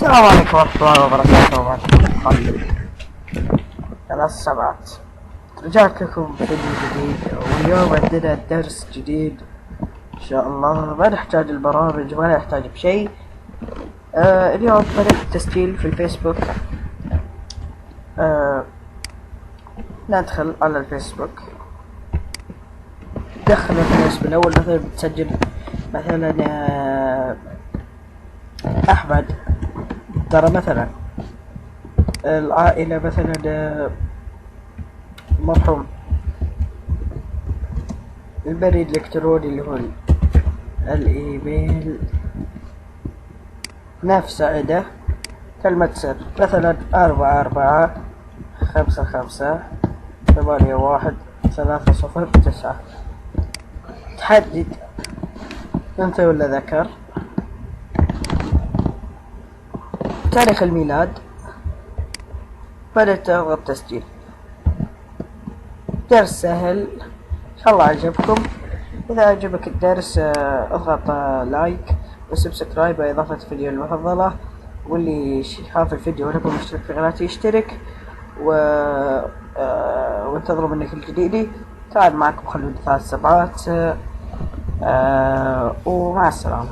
السلام عليكم ورحمة الله وبركاته. معكم 3 سبعات. رجعت لكم فيديو جديد، واليوم عندنا درس جديد إن شاء الله. ما نحتاج البرامج ولا نحتاج بشيء. اليوم بدأت التسجيل في الفيسبوك. ندخل على الفيسبوك، دخل الاسم الأول. مثلا بتسجل مثلا أحمد، ترى مثلا العائلة مثلا مرحوم، البريد الإلكتروني اللي هو الإيميل، نفس عدة، كلمة سر مثلا 4455813009. تحدد أنثى ولا ذكر، تاريخ الميلاد، بدأت تضغط تسجيل. درس سهل، إن شاء الله عجبكم. إذا عجبك الدرس اضغط لايك وسبسكرايب وإضافة الفيديو المفضلة، واللي شاف الفيديو ولكم مشترك في قناتي يشترك وانتظروا مني كل جديدي. كان معكم خلود 3 سبعات، ومع السلامة.